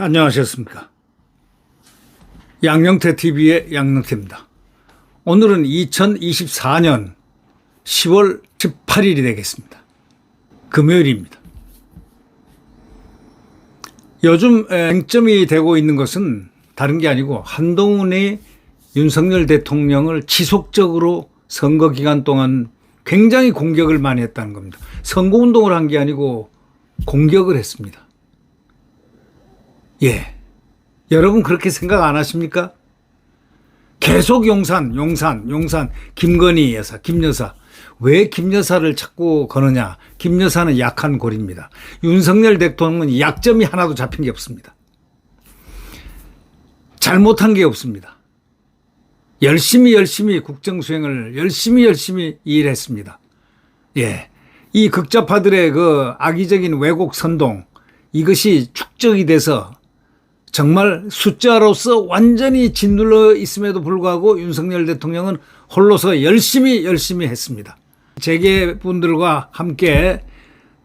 안녕하셨습니까? 양영태 TV의 양영태입니다. 오늘은 2024년 10월 18일이 되겠습니다. 금요일입니다. 요즘 쟁점이 되고 있는 것은 다른 게 아니고 한동훈이 윤석열 대통령을 지속적으로 선거 기간 동안 굉장히 공격을 많이 했다는 겁니다. 선거운동을 한 게 아니고 공격을 했습니다. 예. 여러분 그렇게 생각 안 하십니까? 계속 용산, 김건희 여사, 김 여사. 왜 김 여사를 자꾸 거느냐? 김 여사는 약한 고리입니다. 윤석열 대통령은 약점이 하나도 잡힌 게 없습니다. 잘못한 게 없습니다. 열심히 국정수행을 열심히 일했습니다. 예. 이 극좌파들의 그 악의적인 왜곡 선동, 이것이 축적이 돼서 정말 숫자로서 완전히 짓눌러 있음에도 불구하고 윤석열 대통령은 홀로서 열심히 했습니다. 재계분들과 함께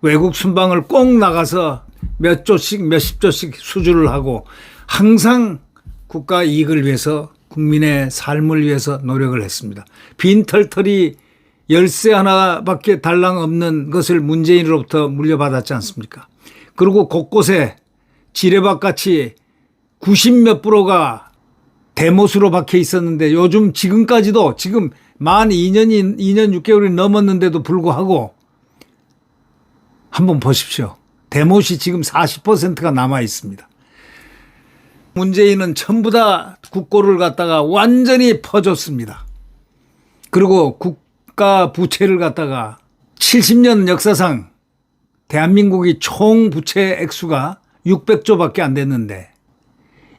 외국 순방을 꼭 나가서 몇 조씩 몇십 조씩 수주를 하고 항상 국가 이익을 위해서 국민의 삶을 위해서 노력을 했습니다. 빈털털이 열쇠 하나밖에 달랑 없는 것을 문재인으로부터 물려받았지 않습니까? 그리고 곳곳에 지뢰밭같이 90몇 프로가 대못으로 박혀 있었는데 요즘 지금까지도 지금 만 2년 6개월이 넘었는데도 불구하고 한번 보십시오. 대못이 지금 40%가 남아 있습니다. 문재인은 전부 다 국고를 갖다가 완전히 퍼줬습니다. 그리고 국가 부채를 갖다가 70년 역사상 대한민국이 총 부채 액수가 600조밖에 안 됐는데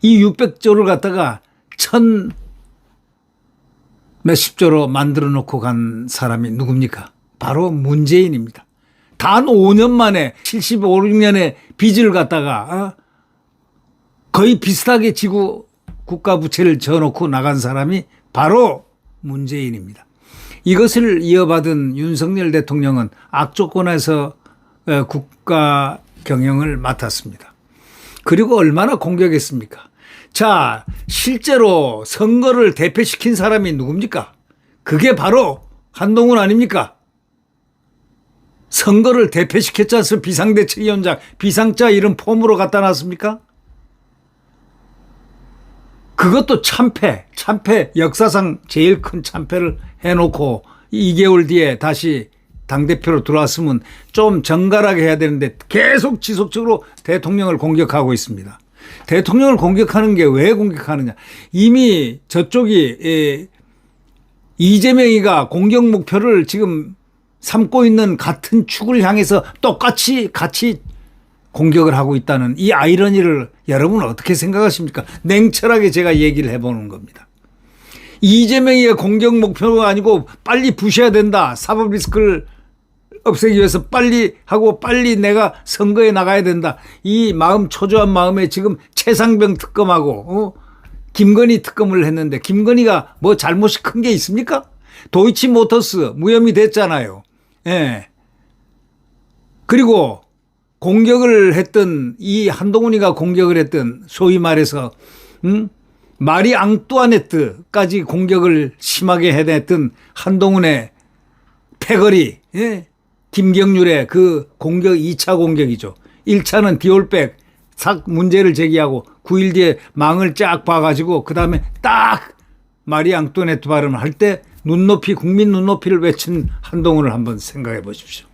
이 600조를 갖다가 1000 몇십 조로 만들어 놓고 간 사람이 누굽니까? 바로 문재인입니다. 단 5년 만에 75, 6년의 빚을 갖다가 거의 비슷하게 지고 국가 부채를 져놓고 나간 사람이 바로 문재인입니다. 이것을 이어받은 윤석열 대통령은 악조건에서 국가 경영을 맡았습니다. 그리고 얼마나 공격했습니까? 자, 실제로 선거를 대패시킨 사람이 누굽니까? 그게 바로 한동훈 아닙니까? 선거를 대패시켰지 않습니까? 비상대책위원장, 비상자 이런 폼으로 갖다 놨습니까? 그것도 참패, 역사상 제일 큰 참패를 해놓고 2개월 뒤에 다시 당대표로 들어왔으면 좀 정갈하게 해야 되는데 계속 지속적으로 대통령을 공격하고 있습니다. 대통령을 공격하는 게 왜 공격하느냐. 이미 저쪽이 이재명이가 공격 목표를 지금 삼고 있는 같은 축을 향해서 똑같이 같이 공격을 하고 있다는 이 아이러니를 여러분은 어떻게 생각하십니까? 냉철하게 제가 얘기를 해보는 겁니다. 이재명이의 공격 목표가 아니고 빨리 부셔야 된다. 사법 리스크를 없애기 위해서 빨리 하고 빨리 내가 선거에 나가야 된다. 이 마음 초조한 마음에 지금 최상병 특검하고 김건희 특검을 했는데 김건희가 뭐 잘못이 큰 게 있습니까? 도이치모터스 무혐의 됐잖아요. 예. 그리고 공격을 했던 이 한동훈이가 공격을 했던 소위 말해서 마리 앙뚜아네트까지 공격을 심하게 해냈던 한동훈의 패거리, 예? 김경률의 그 공격 2차 공격이죠. 1차는 디올백 싹 문제를 제기하고 9일 뒤에 망을 쫙 봐가지고 그 다음에 딱 마리 앙뚜아네트 발음을 할 때 국민 눈높이를 외친 한동훈을 한번 생각해 보십시오.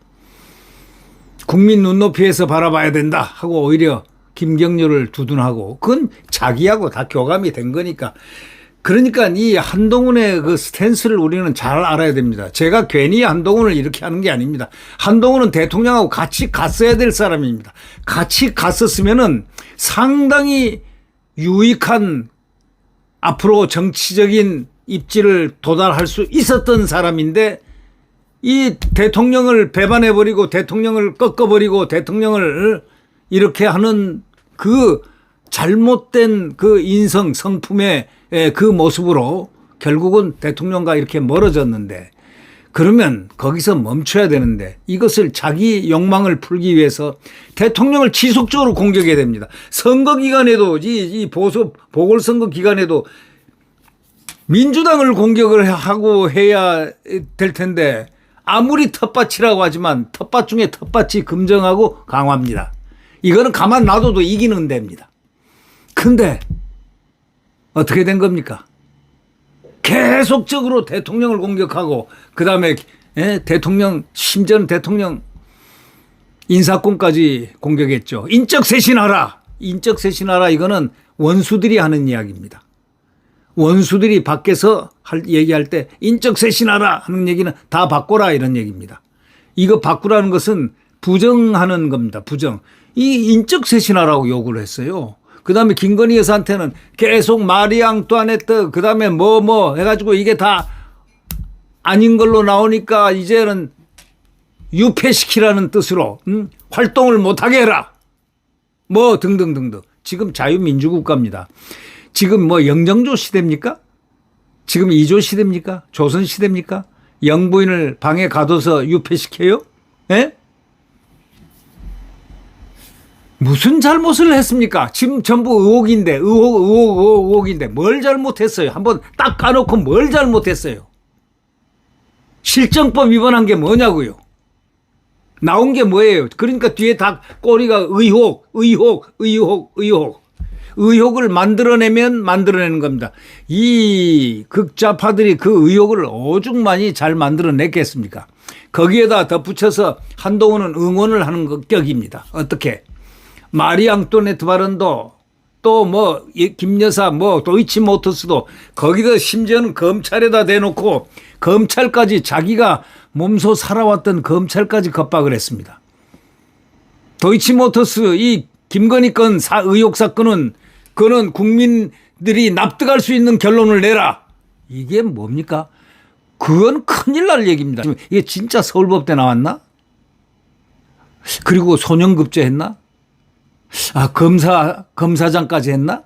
국민 눈높이에서 바라봐야 된다 하고 오히려 김경률을 두둔하고 그건 자기하고 다 교감이 된 거니까. 그러니까 이 한동훈의 그 스탠스를 우리는 잘 알아야 됩니다. 제가 괜히 한동훈을 이렇게 하는 게 아닙니다. 한동훈은 대통령하고 같이 갔어야 될 사람입니다. 같이 갔었으면은 상당히 유익한 앞으로 정치적인 입지를 도달할 수 있었던 사람인데 이 대통령을 배반해버리고 대통령을 꺾어버리고 대통령을 이렇게 하는 그 잘못된 그 인성 성품의 그 모습으로 결국은 대통령과 이렇게 멀어졌는데 그러면 거기서 멈춰야 되는데 이것을 자기 욕망을 풀기 위해서 대통령을 지속적으로 공격해야 됩니다. 선거 기간에도 이 보궐선거 기간에도 민주당을 공격을 하고 해야 될 텐데 아무리 텃밭이라고 하지만 텃밭 중에 텃밭이 금정하고 강화입니다. 이거는 가만 놔둬도 이기는 데입니다. 근데 어떻게 된 겁니까? 계속적으로 대통령을 공격하고 그다음에 대통령 심지어는 대통령 인사권까지 공격했죠. 인적 쇄신하라. 인적 쇄신하라 이거는 원수들이 하는 이야기입니다. 원수들이 밖에서 얘기할 때 인적 쇄신하라 하는 얘기는 다 바꿔라 이런 얘기입니다. 이거 바꾸라는 것은 부정하는 겁니다. 부정. 이 인적 쇄신하라고 요구를 했어요. 그다음에 김건희 여사한테는 계속 마리 앙뚜아네트 그다음에 뭐 해가지고 이게 다 아닌 걸로 나오니까 이제는 유폐시키라는 뜻으로 활동을 못하게 해라. 뭐 등등등등. 지금 자유민주국가입니다. 지금 뭐 영정조 시대입니까? 지금 이조 시대입니까? 조선 시대입니까? 영부인을 방에 가둬서 유폐시켜요? 예? 무슨 잘못을 했습니까? 지금 전부 의혹인데, 의혹인데 뭘 잘못했어요? 한번 딱 까놓고 뭘 잘못했어요? 실정법 위반한 게 뭐냐고요? 나온 게 뭐예요? 그러니까 뒤에 다 꼬리가 의혹을 만들어내면 만들어내는 겁니다. 이 극좌파들이 그 의혹을 오죽 많이 잘 만들어냈겠습니까? 거기에다 덧붙여서 한동훈은 응원을 하는 격입니다. 어떻게? 마리 앙뚜아네트 발언도 또 뭐 김여사 뭐 도이치모터스도 거기다 심지어는 검찰에다 대놓고 검찰까지 자기가 몸소 살아왔던 검찰까지 겁박을 했습니다. 도이치모터스 이 김건희 건 의혹 사건은 그거는 국민들이 납득할 수 있는 결론을 내라. 이게 뭡니까? 그건 큰일 날 얘기입니다. 이게 진짜 서울법대 나왔나? 그리고 소년급제 했나? 아, 검사장까지 했나?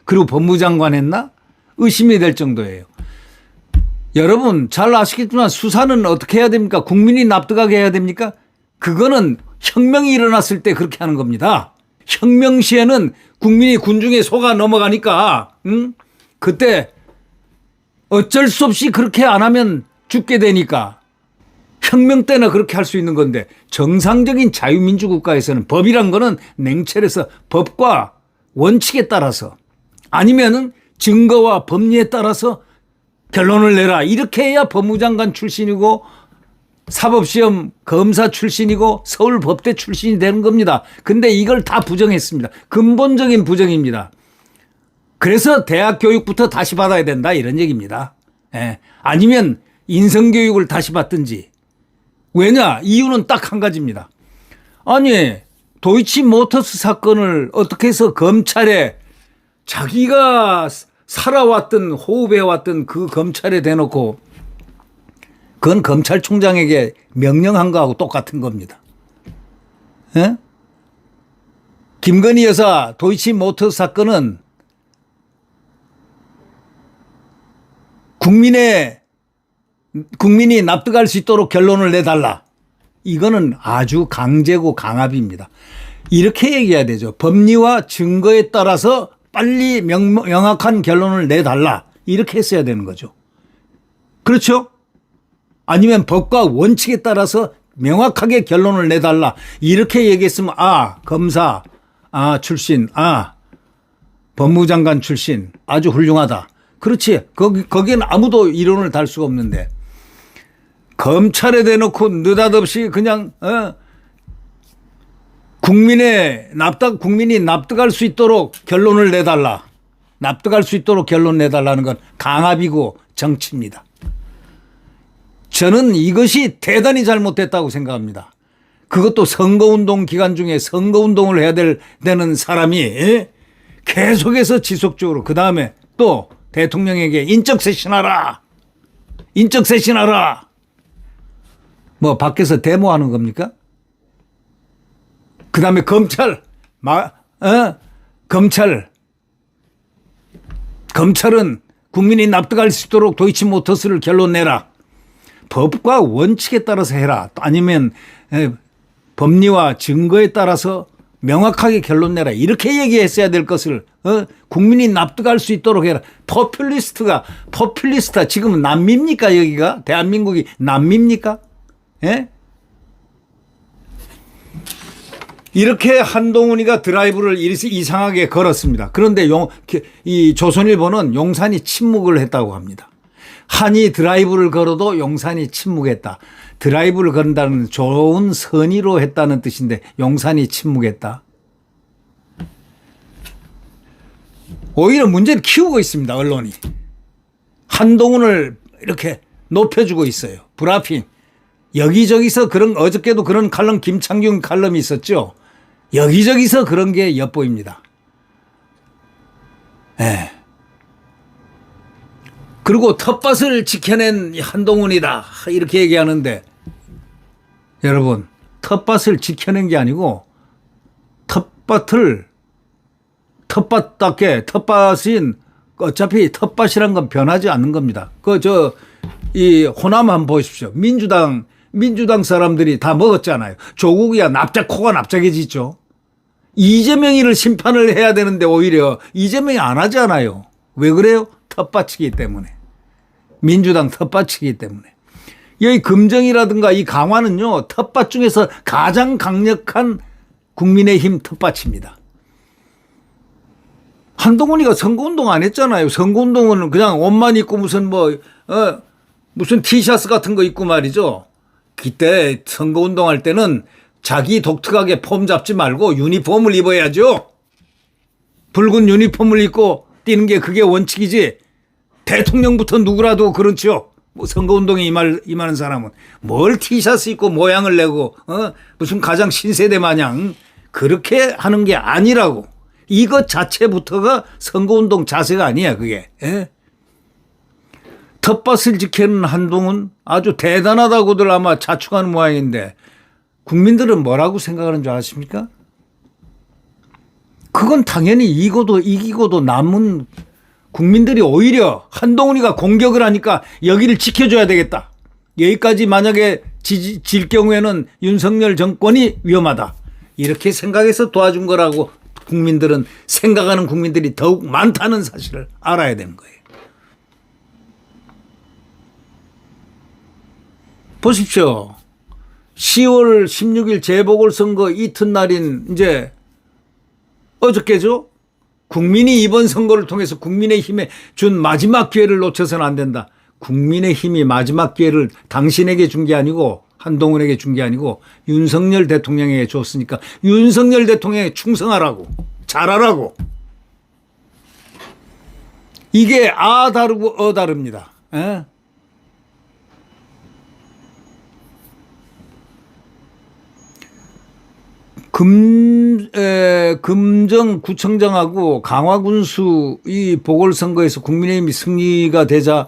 그리고 법무장관 했나? 의심이 될 정도예요. 여러분 잘 아시겠지만 수사는 어떻게 해야 됩니까? 국민이 납득하게 해야 됩니까? 그거는 혁명이 일어났을 때 그렇게 하는 겁니다. 혁명 시에는 국민이 군중에 속아 넘어가니까 그때 어쩔 수 없이 그렇게 안 하면 죽게 되니까 혁명 때나 그렇게 할 수 있는 건데 정상적인 자유민주 국가에서는 법이란 거는 냉철해서 법과 원칙에 따라서 아니면은 증거와 법리에 따라서 결론을 내라. 이렇게 해야 법무장관 출신이고 사법시험 검사 출신이고 서울법대 출신이 되는 겁니다. 근데 이걸 다 부정했습니다. 근본적인 부정입니다. 그래서 대학 교육부터 다시 받아야 된다 이런 얘기입니다. 예. 아니면 인성교육을 다시 받든지. 왜냐? 이유는 딱 한 가지입니다. 아니 도이치모터스 사건을 어떻게 해서 검찰에 자기가 살아왔던 호흡해왔던 그 검찰에 대놓고 그건 검찰총장에게 명령한 거하고 똑같은 겁니다. 예? 김건희 여사 도이치모터스 사건은 국민이 납득할 수 있도록 결론을 내달라. 이거는 아주 강제고 강압입니다. 이렇게 얘기해야 되죠. 법리와 증거에 따라서 빨리 명확한 결론을 내달라. 이렇게 했어야 되는 거죠. 그렇죠? 아니면 법과 원칙에 따라서 명확하게 결론을 내달라. 이렇게 얘기했으면 검사 출신, 법무장관 출신 아주 훌륭하다. 그렇지. 거기에는 아무도 이론을 달 수가 없는데 검찰에 대놓고 느닷없이 그냥 국민이 납득할 수 있도록 결론을 내달라. 납득할 수 있도록 결론 내달라는 건 강압이고 정치입니다. 저는 이것이 대단히 잘못됐다고 생각합니다. 그것도 선거운동 기간 중에 선거운동을 해야 되는 사람이 계속해서 지속적으로 그다음에 또 대통령에게 인적쇄신하라. 인적쇄신하라. 뭐 밖에서 데모하는 겁니까? 그다음에 검찰은 국민이 납득할 수 있도록 도이치모터스를 결론 내라. 법과 원칙에 따라서 해라. 아니면 법리와 증거에 따라서 명확하게 결론 내라. 이렇게 얘기했어야 될 것을 국민이 납득할 수 있도록 해라. 포퓰리스트가 지금 남미입니까? 여기가 대한민국이 남미입니까? 예? 이렇게 한동훈이가 드라이브를 이상하게 걸었습니다. 그런데 이 조선일보는 용산이 침묵을 했다고 합니다. 한이 드라이브를 걸어도 용산이 침묵했다. 드라이브를 건다는 좋은 선의로 했다는 뜻인데 용산이 침묵했다. 오히려 문제를 키우고 있습니다. 언론이. 한동훈을 이렇게 높여주고 있어요. 브라핑. 여기저기서 어저께도 그런 칼럼, 김창균 칼럼이 있었죠. 여기저기서 그런 게 엿보입니다. 예. 그리고 텃밭을 지켜낸 한동훈이다. 이렇게 얘기하는데 여러분, 텃밭을 지켜낸 게 아니고 텃밭인 어차피 텃밭이란 건 변하지 않는 겁니다. 이 호남 한번 보십시오. 민주당 사람들이 다 먹었잖아요. 조국이야 코가 납작해지죠. 이재명이를 심판을 해야 되는데 오히려 이재명이 안 하잖아요. 왜 그래요? 텃밭이기 때문에. 민주당 텃밭이기 때문에. 여기 금정이라든가 이 강화는요, 텃밭 중에서 가장 강력한 국민의힘 텃밭입니다. 한동훈이가 선거운동 안 했잖아요. 선거운동은 그냥 옷만 입고 무슨 티셔츠 같은 거 입고 말이죠. 그때 선거운동할 때는 자기 독특하게 폼 잡지 말고 유니폼을 입어야죠. 붉은 유니폼을 입고 뛰는 게 그게 원칙이지. 대통령부터 누구라도 그렇죠. 선거운동에 임하는 사람은 뭘 티셔츠 입고 모양을 내고 무슨 가장 신세대 마냥 그렇게 하는 게 아니라고. 이것 자체부터가 선거운동 자세가 아니야 그게. 예? 텃밭을 지키는 한동훈 아주 대단하다고들 아마 자축하는 모양인데 국민들은 뭐라고 생각하는 줄 아십니까? 그건 당연히 이기고도 남은 국민들이 오히려 한동훈이가 공격을 하니까 여기를 지켜줘야 되겠다. 여기까지 만약에 질 경우에는 윤석열 정권이 위험하다. 이렇게 생각해서 도와준 거라고 생각하는 국민들이 더욱 많다는 사실을 알아야 되는 거예요. 보십시오. 10월 16일 재보궐선거 이튿날인 이제 어저께죠. 국민이 이번 선거를 통해서 국민의힘에 준 마지막 기회를 놓쳐서는 안 된다. 국민의힘이 마지막 기회를 당신에게 준 게 아니고 한동훈에게 준 게 아니고 윤석열 대통령에게 줬으니까 윤석열 대통령에 충성하라고, 잘하라고. 이게 아 다르고 어 다릅니다. 에? 금정구청장하고 강화군수 이 보궐선거에서 국민의힘이 승리가 되자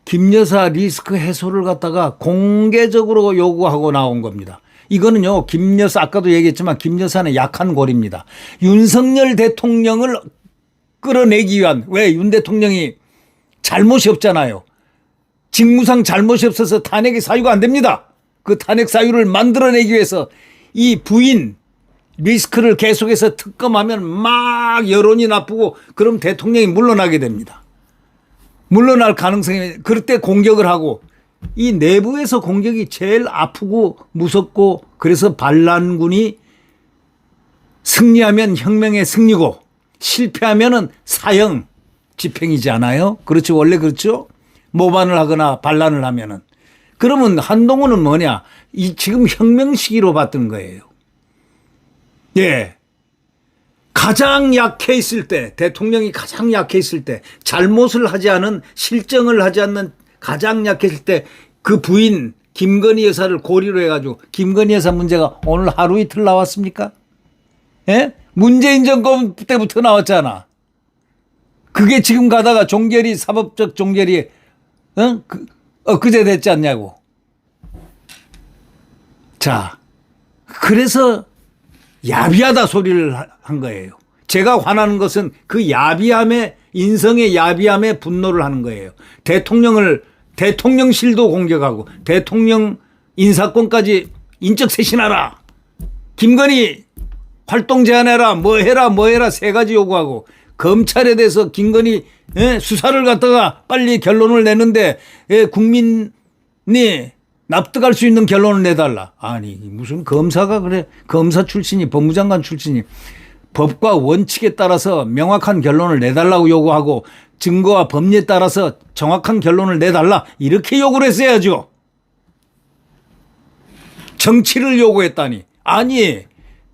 김 여사 리스크 해소를 갖다가 공개적으로 요구하고 나온 겁니다. 이거는요, 김 여사 아까도 얘기했지만 김 여사는 약한 골입니다. 윤석열 대통령을 끌어내기 위한, 왜 윤 대통령이 잘못이 없잖아요. 직무상 잘못이 없어서 탄핵의 사유가 안 됩니다. 그 탄핵 사유를 만들어내기 위해서 이 부인 리스크를 계속해서 특검하면 막 여론이 나쁘고 그럼 대통령이 물러나게 됩니다. 물러날 가능성이, 그럴 때 공격을 하고, 이 내부에서 공격이 제일 아프고 무섭고, 그래서 반란군이 승리하면 혁명의 승리고 실패하면은 사형 집행이지 않아요? 그렇죠. 원래 그렇죠. 모반을 하거나 반란을 하면은. 그러면 한동훈은 뭐냐? 지금 혁명 시기로 봤던 거예요. 예. 가장 약해 있을 때, 대통령이 가장 약해 있을 때, 잘못을 하지 않은, 실정을 하지 않는 가장 약했을 때 그 부인 김건희 여사를 고리로 해가지고, 김건희 여사 문제가 오늘 하루 이틀 나왔습니까? 예? 문재인 정권 때부터 나왔잖아. 그게 지금 가다가 종결이, 사법적 종결이 엊그제 됐지 않냐고. 자, 그래서 야비하다 소리를 한 거예요. 제가 화나는 것은 그 야비함에 인성의 야비함에 분노를 하는 거예요. 대통령실도 공격하고 대통령 인사권까지 인적 쇄신하라. 김건희 활동 제한해라. 뭐 해라 세 가지 요구하고 검찰에 대해서 김건희 수사를 갖다가 빨리 결론을 내는데 국민이 납득할 수 있는 결론을 내달라. 아니 무슨 검사가 그래. 검사 출신이 법무장관 출신이 법과 원칙에 따라서 명확한 결론을 내달라고 요구하고 증거와 법리에 따라서 정확한 결론을 내달라. 이렇게 요구를 했어야죠. 정치를 요구했다니. 아니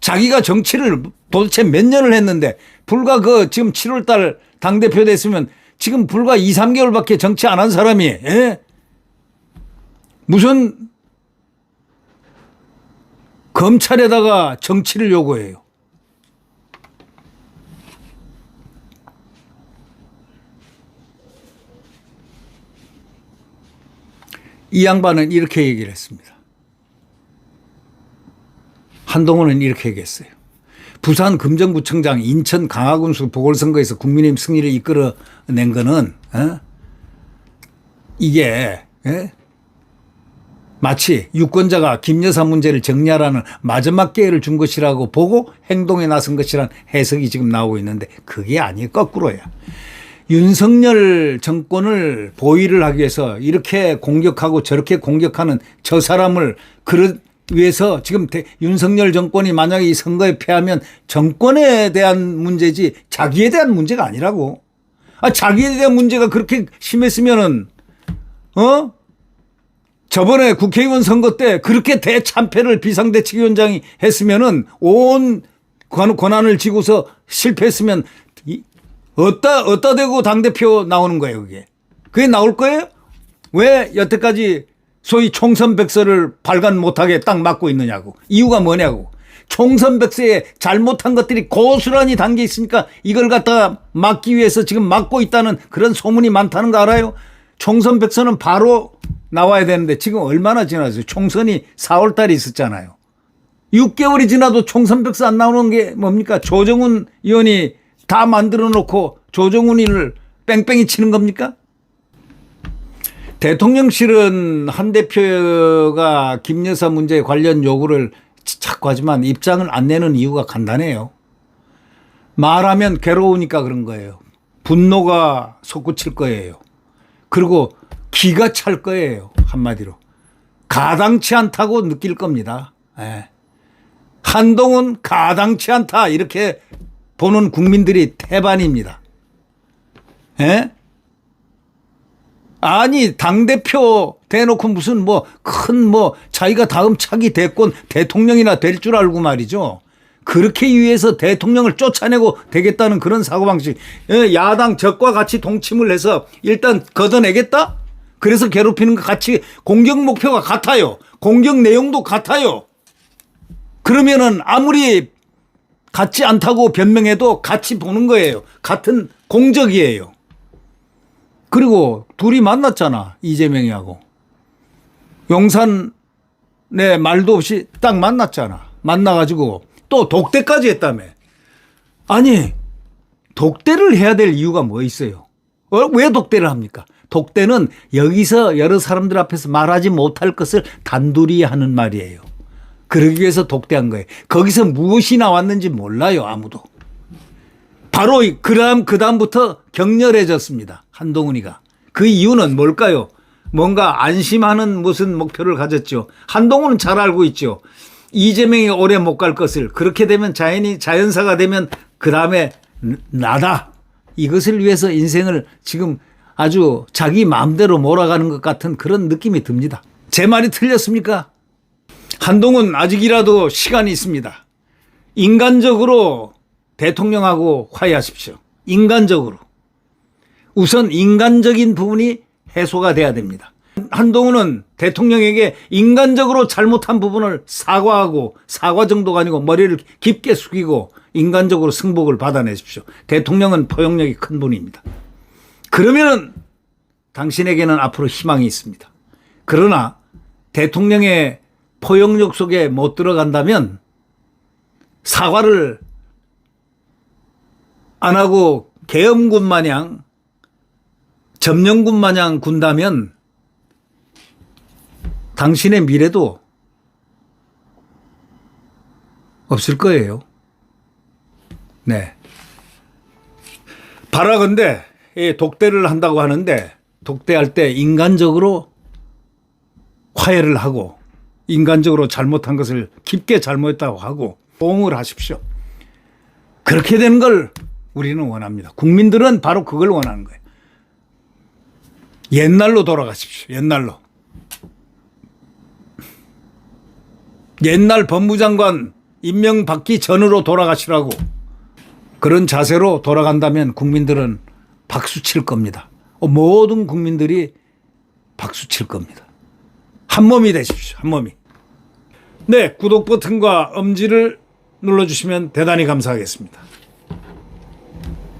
자기가 정치를 도대체 몇 년을 했는데 불과 지금 7월 달 당대표 됐으면 지금 불과 2, 3개월밖에 정치 안 한 사람이 무슨 검찰에다가 정치를 요구해요. 이 양반은 이렇게 얘기를 했습니다. 한동훈은 이렇게 얘기했어요. 부산 금정구청장 인천 강화군수 보궐선거에서 국민의힘 승리를 이끌어낸 거는 이게 마치 유권자가 김 여사 문제를 정리하라는 마지막 기회를 준 것이라고 보고 행동에 나선 것이라는 해석이 지금 나오고 있는데 그게 아니에요. 거꾸로야. 윤석열 정권을 보위를 하기 위해서 이렇게 공격하고 저렇게 공격하는 저 사람을 위해서 지금 윤석열 정권이 만약에 이 선거에 패하면 정권에 대한 문제지 자기에 대한 문제가 아니라고. 자기에 대한 문제가 그렇게 심했으면은 저번에 국회의원 선거 때 그렇게 대참패를 비상대책위원장이 했으면은 온 권한을 쥐고서 실패했으면 어디다 대고 당대표 나오는 거예요, 그게. 그게 나올 거예요? 왜 여태까지 소위 총선 백서를 발간 못하게 딱 막고 있느냐고. 이유가 뭐냐고. 총선 백서에 잘못한 것들이 고스란히 담겨 있으니까 이걸 갖다가 막기 위해서 지금 막고 있다는 그런 소문이 많다는 거 알아요? 총선 백서는 바로 나와야 되는데 지금 얼마나 지났어요? 총선이 4월 달에 있었잖아요. 6개월이 지나도 총선 백서 안 나오는 게 뭡니까? 조정훈 의원이 다 만들어 놓고 조정훈이를 뺑뺑이 치는 겁니까? 대통령실은 한 대표가 김 여사 문제 관련 요구를 자꾸 하지만 입장을 안 내는 이유가 간단해요. 말하면 괴로우니까 그런 거예요. 분노가 솟구칠 거예요. 그리고 기가 찰 거예요. 한마디로. 가당치 않다고 느낄 겁니다. 한동훈 가당치 않다 이렇게 보는 국민들이 태반입니다. 아니 당대표 대놓고 무슨 큰 자기가 다음 차기 대권 대통령이나 될 줄 알고 말이죠. 그렇게 위해서 대통령을 쫓아내고 되겠다는 그런 사고방식. 야당 적과 같이 동침을 해서 일단 걷어내겠다? 그래서 괴롭히는 것 같이 공격 목표가 같아요. 공격 내용도 같아요. 그러면은 아무리 같지 않다고 변명해도 같이 보는 거예요. 같은 공적이에요. 그리고 둘이 만났잖아. 이재명이하고. 용산에 말도 없이 딱 만났잖아. 만나가지고 또 독대까지 했다며. 아니 독대를 해야 될 이유가 뭐 있어요? 왜 독대를 합니까? 독대는 여기서 여러 사람들 앞에서 말하지 못할 것을 단둘이 하는 말이에요. 그러기 위해서 독대한 거예요. 거기서 무엇이 나왔는지 몰라요. 아무도. 바로 그 다음부터 격렬해졌습니다. 한동훈이가. 그 이유는 뭘까요? 뭔가 안심하는 무슨 목표를 가졌죠. 한동훈은 잘 알고 있죠. 이재명이 오래 못 갈 것을. 그렇게 되면 자연사가 되면 그 다음에 나다. 이것을 위해서 인생을 지금 아주 자기 마음대로 몰아가는 것 같은 그런 느낌이 듭니다. 제 말이 틀렸습니까? 한동훈 아직이라도 시간이 있습니다. 인간적으로 대통령하고 화해하십시오. 인간적으로. 우선 인간적인 부분이 해소가 돼야 됩니다. 한동훈은 대통령에게 인간적으로 잘못한 부분을 사과하고 사과 정도가 아니고 머리를 깊게 숙이고 인간적으로 승복을 받아내십시오. 대통령은 포용력이 큰 분입니다. 그러면 당신에게는 앞으로 희망이 있습니다. 그러나 대통령의 포용력 속에 못 들어간다면 사과를 안 하고 계엄군 마냥 점령군 마냥 군다면 당신의 미래도 없을 거예요. 네. 바라건대 독대를 한다고 하는데 독대할 때 인간적으로 화해를 하고 인간적으로 잘못한 것을 깊게 잘못했다고 하고 보응을 하십시오. 그렇게 되는 걸 우리는 원합니다. 국민들은 바로 그걸 원하는 거예요. 옛날로 돌아가십시오. 옛날로. 옛날 법무장관 임명받기 전으로 돌아가시라고 그런 자세로 돌아간다면 국민들은 박수 칠 겁니다. 모든 국민들이 박수 칠 겁니다. 한 몸이 되십시오. 한 몸이. 네, 구독 버튼과 엄지를 눌러주시면 대단히 감사하겠습니다.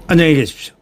안녕히 계십시오.